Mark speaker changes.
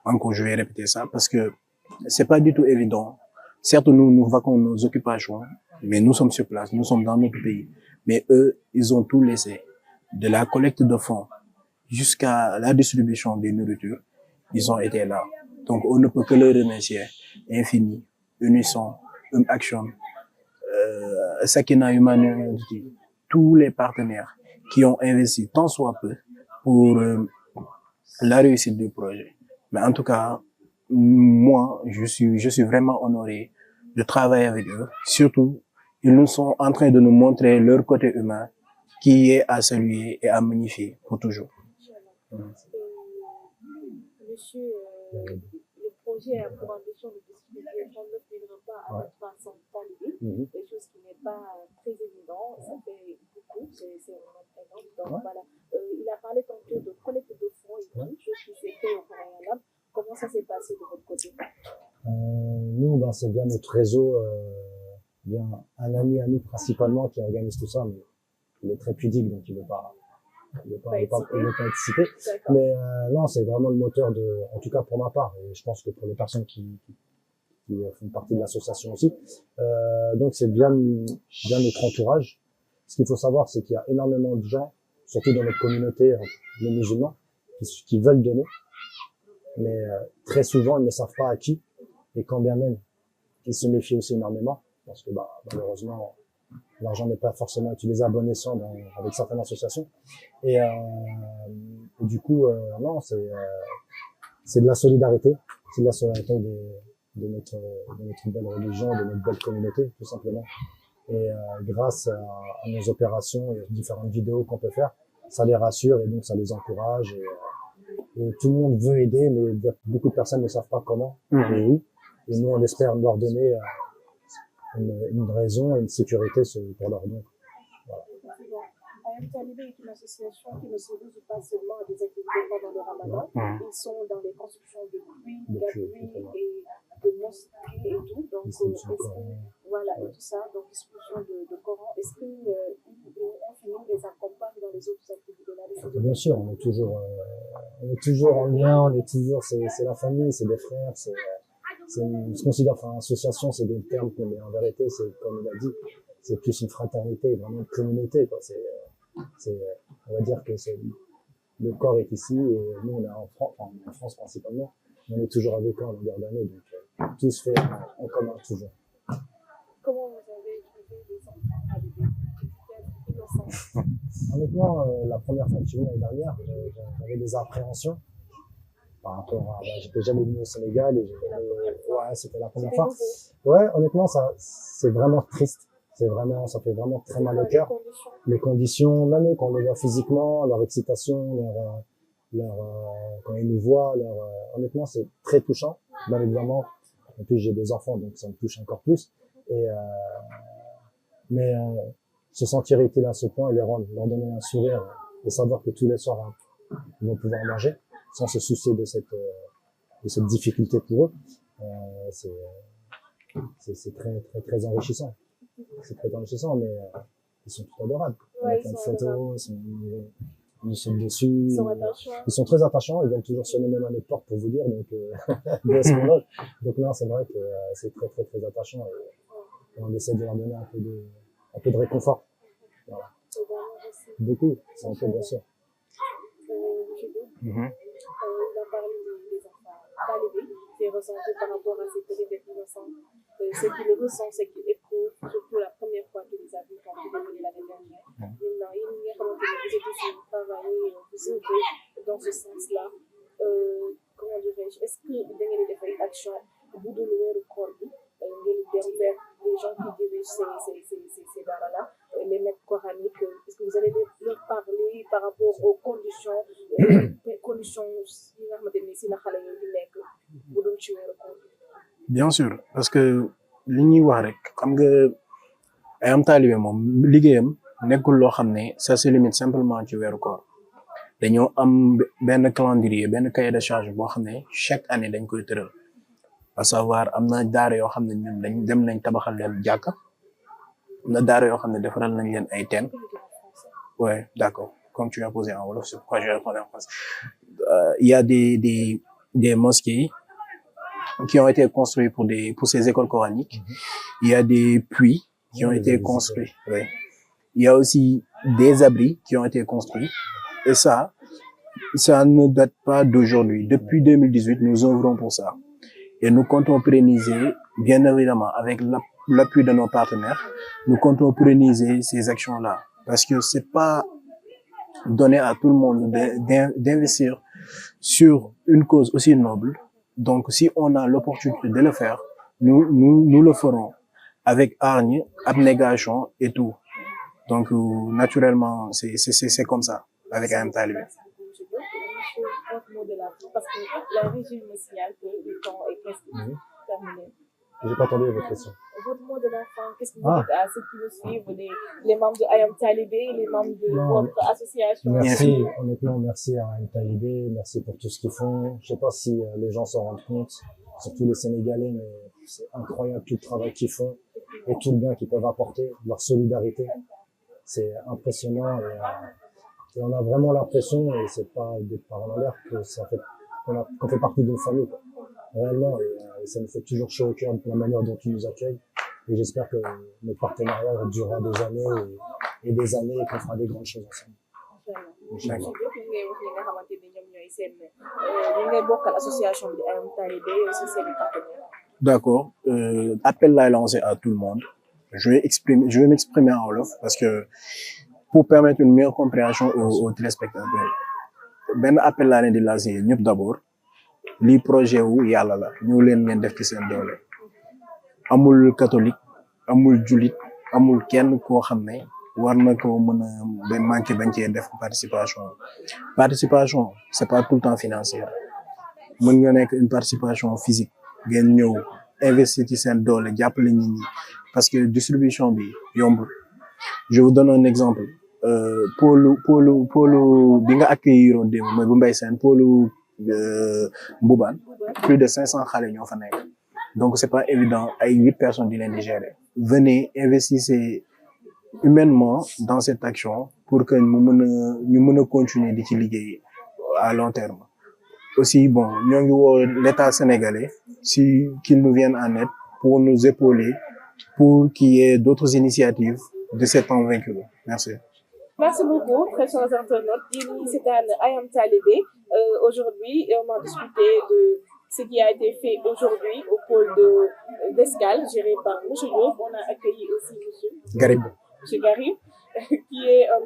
Speaker 1: encore je vais répéter ça parce que c'est pas du tout évident. Certes, nous vaquons nos occupations, mais nous sommes sur place, nous sommes dans notre pays. Mais eux, ils ont tout laissé. De la collecte de fonds jusqu'à la distribution des nourritures, ils ont été là. Donc, on ne peut que les remercier. Infini, Unisson, Action, Sakina Humanity, tous les partenaires qui ont investi tant soit peu pour la réussite du projet. Mais en tout cas, moi, je suis vraiment honoré de travailler avec eux. Surtout, ils nous sont en train de nous montrer leur côté humain qui est à saluer et à magnifier pour toujours.
Speaker 2: Monsieur, le projet a pour ambition de distribuer 39 000 repas à 300 talibés, quelque chose qui n'est pas très évident, ça fait beaucoup, c'est vraiment énorme. Donc voilà, il a parlé tantôt de collecte de fonds et tout, chose qui s'est fait au préalable. Comment ça s'est passé de votre côté?
Speaker 3: Nous, c'est bien notre réseau, bien un ami à nous principalement qui organise tout ça, mais il est très pudique, donc il veut pas être cité. Mais non, c'est vraiment le moteur en tout cas pour ma part, et je pense que pour les personnes qui font partie de l'association aussi. Donc c'est bien notre entourage. Ce qu'il faut savoir, c'est qu'il y a énormément de gens, surtout dans notre communauté, les musulmans, qui veulent donner, mais très souvent ils ne savent pas à qui, et quand bien même ils se méfient aussi énormément, parce que malheureusement l'argent n'est pas forcément utilisé à bon escient avec certaines associations. Et du coup, non, c'est de la solidarité. C'est de la solidarité de notre belle religion, de notre belle communauté, tout simplement. Et grâce à nos opérations et aux différentes vidéos qu'on peut faire, ça les rassure et donc ça les encourage. Et tout le monde veut aider, mais beaucoup de personnes ne savent pas comment et où. Et nous, on espère leur donner une raison et une sécurité pour leur don. Voilà.
Speaker 2: IM Talibé est une association qui ne se résout pas seulement à des activités pendant le ramadan. Ils sont dans les constructions de puits, d'abris et de mosquées et tout. Donc, voilà, et tout ça, donc distribution de Coran. Est-ce que Infini les accompagne dans les autres activités-là?
Speaker 3: Bien sûr, on est toujours en lien, c'est la famille, c'est des frères, on se considère, association, c'est des termes, mais en vérité, c'est, comme il a dit, c'est plus une fraternité, vraiment une communauté, quoi. On va dire que le corps est ici, et nous, on est en France principalement, on est toujours avec eux en longueur d'année, donc, tout se fait en commun, toujours.
Speaker 2: Comment vous avez trouvé les enfants avec des innocents?
Speaker 3: Honnêtement, la première fois que je suis venu l'année dernière, j'avais des appréhensions. Par rapport à, j'étais jamais venu au Sénégal et c'était la première fois. Ouais, honnêtement, c'est vraiment triste. Ça fait vraiment très mal au cœur. Les conditions, même eux, quand on les voit physiquement, leur excitation, quand ils nous voient, honnêtement, c'est très touchant. Bien évidemment. En plus, j'ai des enfants, donc ça me touche encore plus. Mais se sentir utile à ce point et leur donner un sourire et savoir que tous les soirs, ils vont pouvoir manger, sans se soucier de cette difficulté pour eux, c'est très très très enrichissant. C'est très enrichissant, mais ils sont tout adorables. On a plein de photos, ils sont dessus. Ils sont très attachants. Ils viennent toujours sonner même à notre porte pour vous dire, donc donc là, c'est vrai que c'est très très très attachant et on essaie de leur donner un peu de réconfort. Voilà. Beaucoup, c'est un peu bien sûr.
Speaker 2: Il a parlé des enfants talibés, ses ressentis par rapport à ces petits innocents, ce qu'il ressent, ce qu'il éprouve, surtout la première fois qu'il les a vus quand il est venu l'année dernière. Maintenant, il y a comment vous êtes aussi travaillé, vous œuvrez dans ce sens-là. Comment dirais-je, est-ce que vous avez des actions au bout de l'ouest au corps vers les gens qui dirigent ces daras-là, les maîtres coraniques? Est-ce que vous allez leur parler par rapport aux conditions
Speaker 1: Bien sûr, parce que li ñuy wax rek xam nga ay am talibé moom liggéeyam nekkul loo xam ne ça se limite simplement ci weeru koor dañoo am benn calendrier benn cahier de charge boo xam ne chaque année dañ koy tëral à savoir am na daara yoo xam ne ñun dañ dem nañ tabaxal leen jàkka am na daara yoo xam ne defaral nañ leen ay teen. Ouais, d'accord. Comme tu m'as posé en wolof, c'est pourquoi je réponds en français. Il y a des des mosquées qui ont été construits pour ces écoles coraniques. Il y a des puits qui ont été construits. Oui. Il y a aussi des abris qui ont été construits. Et ça ne date pas d'aujourd'hui. Depuis 2018, nous œuvrons pour ça. Et nous comptons pérenniser, bien évidemment, avec l'appui de nos partenaires, nous comptons pérenniser ces actions-là. Parce que c'est pas donné à tout le monde d'investir sur une cause aussi noble. Donc, si on a l'opportunité de le faire, nous le ferons avec hargne, abnégation et tout. Donc, naturellement, c'est comme ça, avec AM Talibé.
Speaker 2: Votre mot de la fin, parce que la régie me signale que le temps est presque terminé.
Speaker 3: J'ai pas entendu votre question.
Speaker 2: Votre mot de la fin, qu'est-ce que vous dites à ceux qui nous suivent, les membres de AM Talibé, les membres de votre association?
Speaker 3: Merci, honnêtement, merci à AM Talibé, merci pour tout ce qu'ils font. Je sais pas si les gens s'en rendent compte, surtout les Sénégalais, mais c'est incroyable tout le travail qu'ils font et tout le bien qu'ils peuvent apporter, leur solidarité. C'est impressionnant et on a vraiment l'impression, et c'est pas des paroles en l'air, que qu'on fait partie d'une famille, quoi. Réellement, et ça nous fait toujours chaud au cœur de la manière dont ils nous accueillent. Et j'espère que notre partenariat durera des années et des années et qu'on fera des grandes choses ensemble. Inch'Allah.
Speaker 1: D'accord. Appel là est lancé à tout le monde. Je vais m'exprimer en wolof parce que pour permettre une meilleure compréhension aux téléspectateurs. Ben appel là di lancer ñep d'abord. Li projet wu yalla la ñu leen ngeen def ci seen doole. Amul catholique, amul julit, amul kenn koo xam ne war na ko mën a manqué bañ cee def participation. Participation, c'est pas tout le temps financière. Mën nga nekk une participation physique. Ngeen ñëw investir ci seen doole jàppale nit ñi parce que distribution bi yombul. Je vous donne un exemple. Pôle bi nga accueillir démb mooy bu Mbaye Sène pôle Mboubane, plus de 500 xale ñoo fa nekk. Donc c'est pas évident ay 8 personnes di leen di gérer. Venez, investissez humainement dans cette action pour que ñu mën a continuer di ci liggéey à long terme. Aussi bon, ñoo ngi woo l'État sénégalais qu'il nous vienne en aide pour nous épauler pour qu'il y ait d'autres initiatives de cet temps vaincu. Merci.
Speaker 2: Merci beaucoup, très chers internautes. C'était AM Talibé. Aujourd'hui, on a discuté de ce qui a été fait aujourd'hui au pôle d'Escale, géré par M. Diop. On a accueilli aussi M.
Speaker 1: Garib,
Speaker 2: qui est